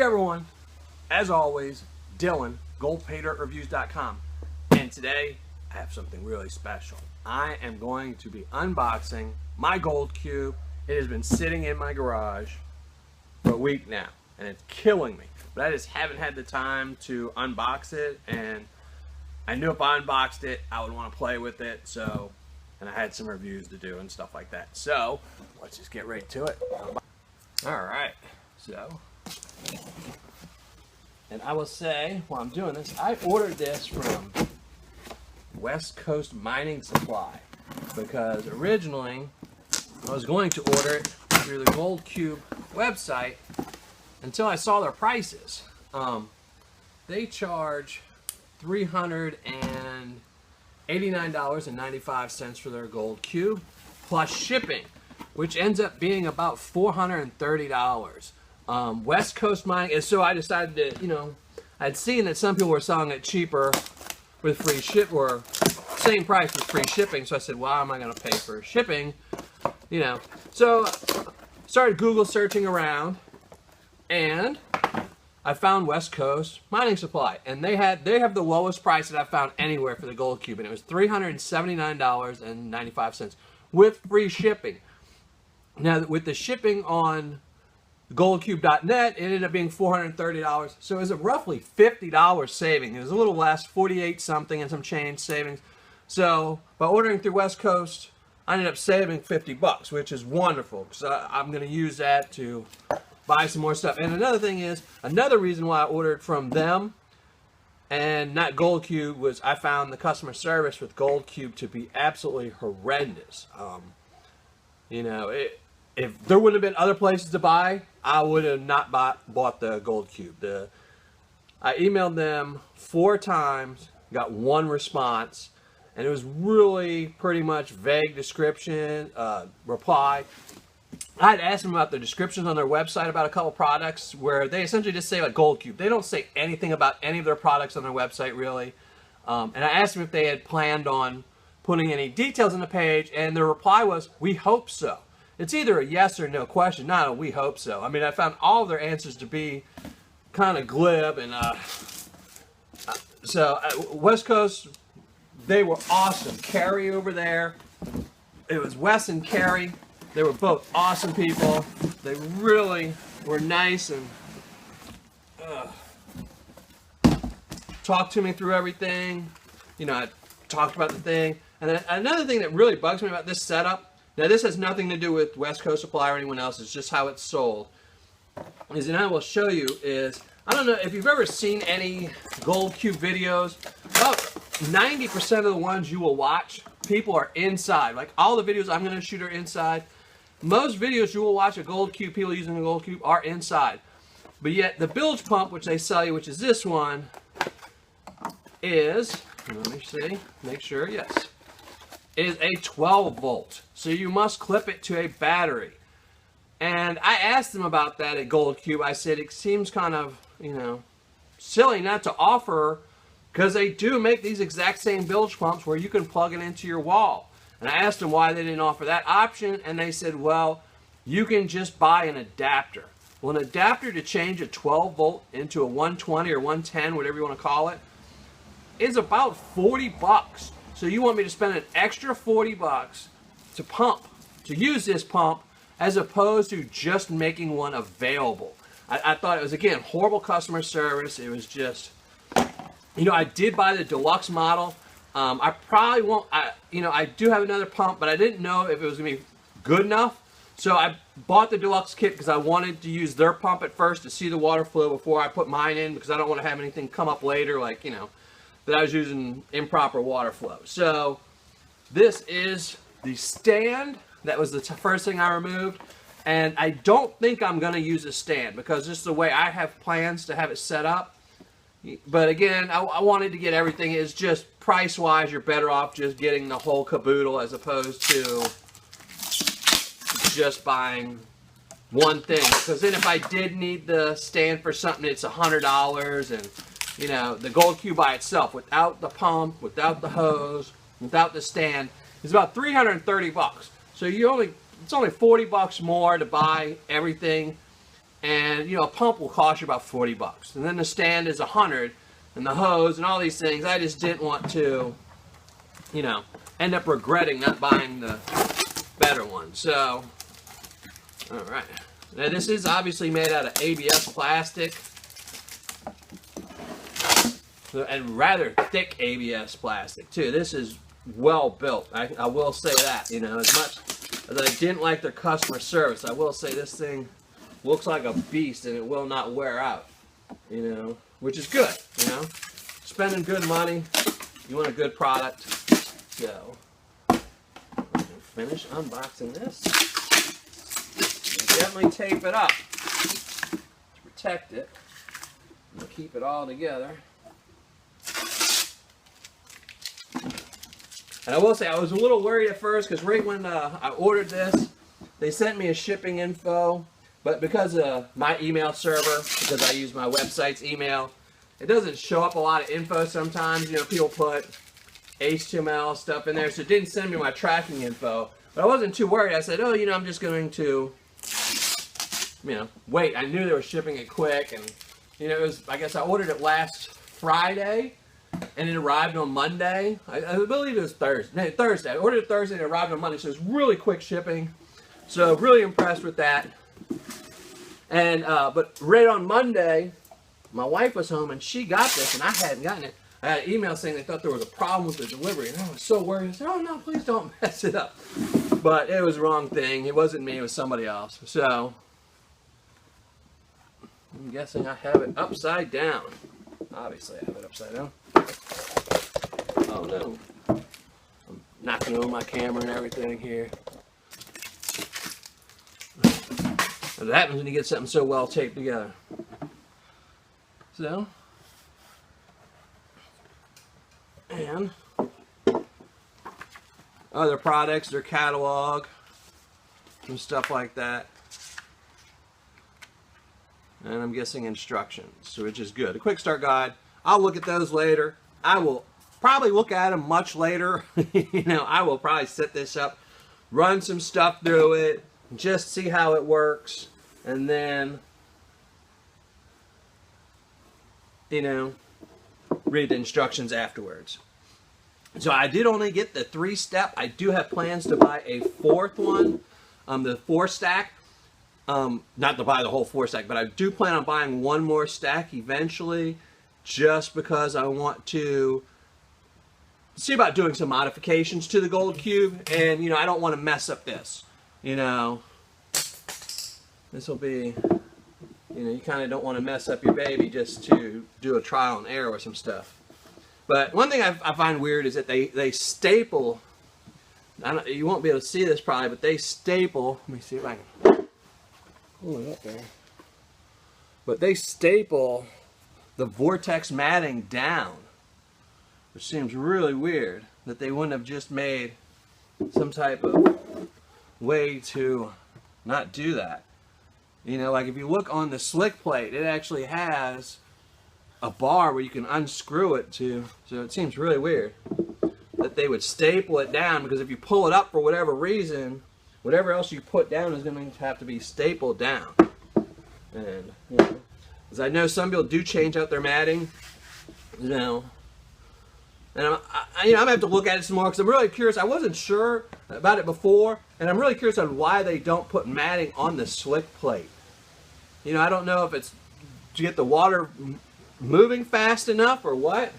everyone, as always, Dylan, GoldPaydirtReviews.com, and today I have something really special. I am going to be unboxing my gold cube. It has been sitting in my garage for a week now, and it's killing me. But I just haven't had the time to unbox it, and I knew if I unboxed it, I would want to play with it, and I had some reviews to do and stuff like that. So, let's just get right to it. Alright, so, and I will say, while I'm doing this, I ordered this from West Coast Mining Supply, because originally I was going to order it through the Gold Cube website until I saw their prices. They charge $389.95 for their gold cube plus shipping, which ends up being about $430. West Coast Mining, and so I decided to, I'd seen that some people were selling it cheaper with free ship, or same price with free shipping, so I said, why am I going to pay for shipping? So started Google searching around, and I found West Coast Mining Supply, and they have the lowest price that I've found anywhere for the gold cube, and it was $379.95 with free shipping. Now, with the shipping on goldcube.net, it ended up being $430, so it was a roughly $50 saving. It was a little less, 48 something and some change savings. So by ordering through West Coast, I ended up saving 50 bucks, which is wonderful, because I'm going to use that to buy some more stuff. And another thing is, another reason why I ordered from them and not Gold Cube was I found the customer service with Gold Cube to be absolutely horrendous. If there wouldn't have been other places to buy, I would have not bought the Gold Cube. I emailed them 4 times, got 1 response, and it was really pretty much vague description, reply. I had asked them about the descriptions on their website about a couple products where they essentially just say like Gold Cube. They don't say anything about any of their products on their website really. And I asked them if they had planned on putting any details on the page, and their reply was, "We hope so." It's either a yes or no question, not a "we hope so." I mean, I found all of their answers to be kind of glib, and West Coast, they were awesome. Carrie over there, it was Wes and Carrie. They were both awesome people. They really were nice and talked to me through everything. I talked about the thing. And then another thing that really bugs me about this setup, now this has nothing to do with West Coast Supply or anyone else, it's just how it's sold, and I will show you, is, I don't know if you've ever seen any Gold Cube videos, about 90% of the ones you will watch, people are inside. Like all the videos I'm going to shoot are inside. Most videos you will watch a Gold Cube, people using a Gold Cube, are inside. But yet the bilge pump, which they sell you, which is this one, is, let me see, make sure, yes, is a 12 volt. So you must clip it to a battery. And I asked them about that at Gold Cube. I said it seems kind of, silly not to offer, because they do make these exact same bilge pumps where you can plug it into your wall. And I asked them why they didn't offer that option, and they said, well, you can just buy an adapter. Well, an adapter to change a 12 volt into a 120 or 110, whatever you want to call it, is about 40 bucks. So you want me to spend an extra 40 bucks to use this pump, as opposed to just making one available. I thought it was, again, horrible customer service. It was just, I did buy the deluxe model. I probably won't, I do have another pump, but I didn't know if it was going to be good enough. So I bought the deluxe kit because I wanted to use their pump at first to see the water flow before I put mine in, because I don't want to have anything come up later, like, that I was using improper water flow. So this is the stand. That was the first thing I removed. And I don't think I'm going to use a stand, because just the way I have plans to have it set up. But again, I wanted to get everything. It's just price-wise, you're better off just getting the whole caboodle as opposed to just buying one thing. Because then if I did need the stand for something, it's $100. And, the Gold Cube by itself, without the pump, without the hose, without the stand, is about 330 bucks. So it's only 40 bucks more to buy everything. And, you know, a pump will cost you about 40 bucks. And then the stand is 100, and the hose and all these things. I just didn't want to, you know, end up regretting not buying the better one. So, all right. Now this is obviously made out of ABS plastic. And rather thick ABS plastic too. This is well built. I will say that, you know, as much as I didn't like their customer service, I will say this thing looks like a beast and it will not wear out, you know, which is good, you know. Spending good money, you want a good product. So, I'm going to finish unboxing this. Definitely tape it up to protect it. I'm going to keep it all together. And I will say, I was a little worried at first because right when I ordered this, they sent me a shipping info, but because of my email server, because I use my website's email, it doesn't show up a lot of info sometimes. You know, people put HTML stuff in there, so it didn't send me my tracking info. But I wasn't too worried. I said, oh, you know, I'm just going to, you know, wait. I knew they were shipping it quick, and, you know, it was, I guess I ordered it last Friday. And it arrived on Monday. I believe it was Thursday. No, Thursday. I ordered it Thursday and it arrived on Monday. So it was really quick shipping. So really impressed with that. And but right on Monday, my wife was home and she got this and I hadn't gotten it. I had an email saying they thought there was a problem with the delivery. And I was so worried. I said, oh no, please don't mess it up. But it was the wrong thing. It wasn't me. It was somebody else. So I'm guessing I have it upside down. Obviously I have it upside down. Oh no. I'm knocking over my camera and everything here. What happens when you get something so well taped together. So, and other products, their catalog, some stuff like that. And I'm guessing instructions, which is good. A quick start guide. I'll look at those later. I will probably look at them much later. You know, I will probably set this up, run some stuff through it, just see how it works, and then, you know, read the instructions afterwards. So I did only get the 3-step. I do have plans to buy a 4th one, the 4-stack. Not to buy the whole 4-stack, but I do plan on buying one more stack eventually, just because I want to see about doing some modifications to the gold cube, and you know, I don't want to mess up this. You know, this will be, you know, you kind of don't want to mess up your baby just to do a trial and error with some stuff. But one thing I find weird is that they staple. You won't be able to see this probably, but they staple. Let me see if I can pull it up there. But they staple the vortex matting down, which seems really weird that they wouldn't have just made some type of way to not do that. You know, like if you look on the slick plate, it actually has a bar where you can unscrew it to, so it seems really weird that they would staple it down, because if you pull it up for whatever reason, whatever else you put down is going to have to be stapled down. And, you know, as I know some people do change out their matting, you know, and I'm going to have to look at it some more because I'm really curious. I wasn't sure about it before, and I'm really curious on why they don't put matting on the slick plate. You know, I don't know if it's to get the water moving fast enough or what,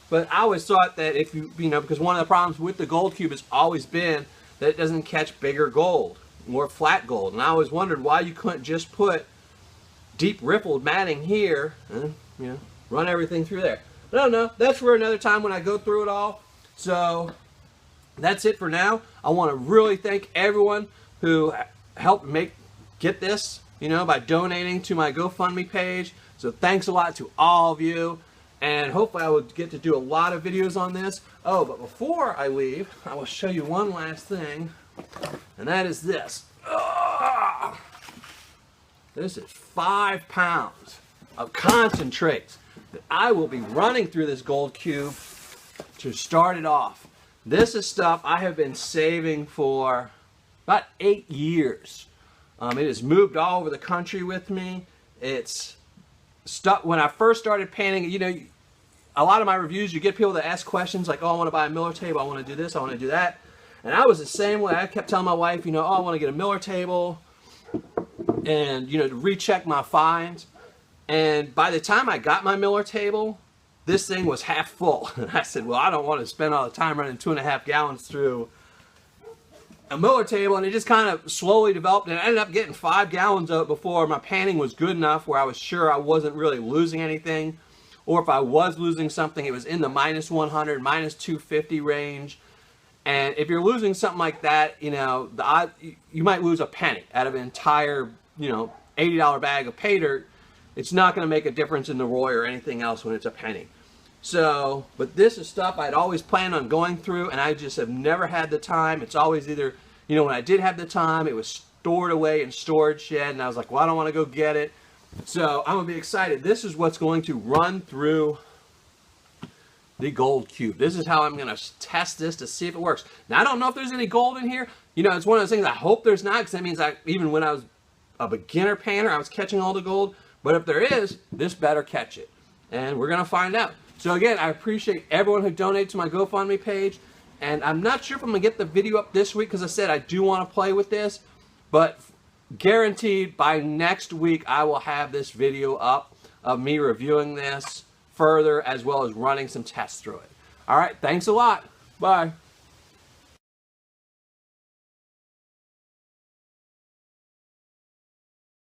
but I always thought that if you know, because one of the problems with the gold cube has always been that it doesn't catch bigger gold, more flat gold, and I always wondered why you couldn't just put deep rippled matting here and, you know, run everything through there. I don't know. That's for another time when I go through it all. So that's it for now. I want to really thank everyone who helped get this, you know, by donating to my GoFundMe page. So thanks a lot to all of you, and hopefully I will get to do a lot of videos on this. Oh, but before I leave, I will show you one last thing, and that is this. This is 5 pounds of concentrates that I will be running through this gold cube to start it off. This is stuff I have been saving for about 8 years. It has moved all over the country with me. It's stuck. When I first started panning, you know, a lot of my reviews, you get people that ask questions like, oh, I want to buy a Miller table, I want to do this, I want to do that. And I was the same way. I kept telling my wife, you know, oh, I want to get a Miller table and, you know, to recheck my finds. And by the time I got my Miller table, this thing was half full. And I said, well, I don't want to spend all the time running 2.5 gallons through a Miller table. And it just kind of slowly developed, and I ended up getting 5 gallons of it before my panning was good enough where I was sure I wasn't really losing anything. Or if I was losing something, it was in the -100, -250 range. And if you're losing something like that, you know, you might lose a penny out of an entire, you know, $80 bag of Paydirt. It's not going to make a difference in the Roy or anything else when it's a penny. So, but this is stuff I'd always planned on going through, and I just have never had the time. It's always either, you know, when I did have the time, it was stored away in storage shed, and I was like, well, I don't want to go get it. So I'm going to be excited. This is what's going to run through the gold cube. This is how I'm going to test this to see if it works. Now, I don't know if there's any gold in here. You know, it's one of those things I hope there's not, because that means even when I was a beginner panner, I was catching all the gold. But if there is, this better catch it. And we're going to find out. So again, I appreciate everyone who donated to my GoFundMe page. And I'm not sure if I'm going to get the video up this week, because I said I do want to play with this. But guaranteed by next week, I will have this video up of me reviewing this further, as well as running some tests through it. All right, thanks a lot. Bye.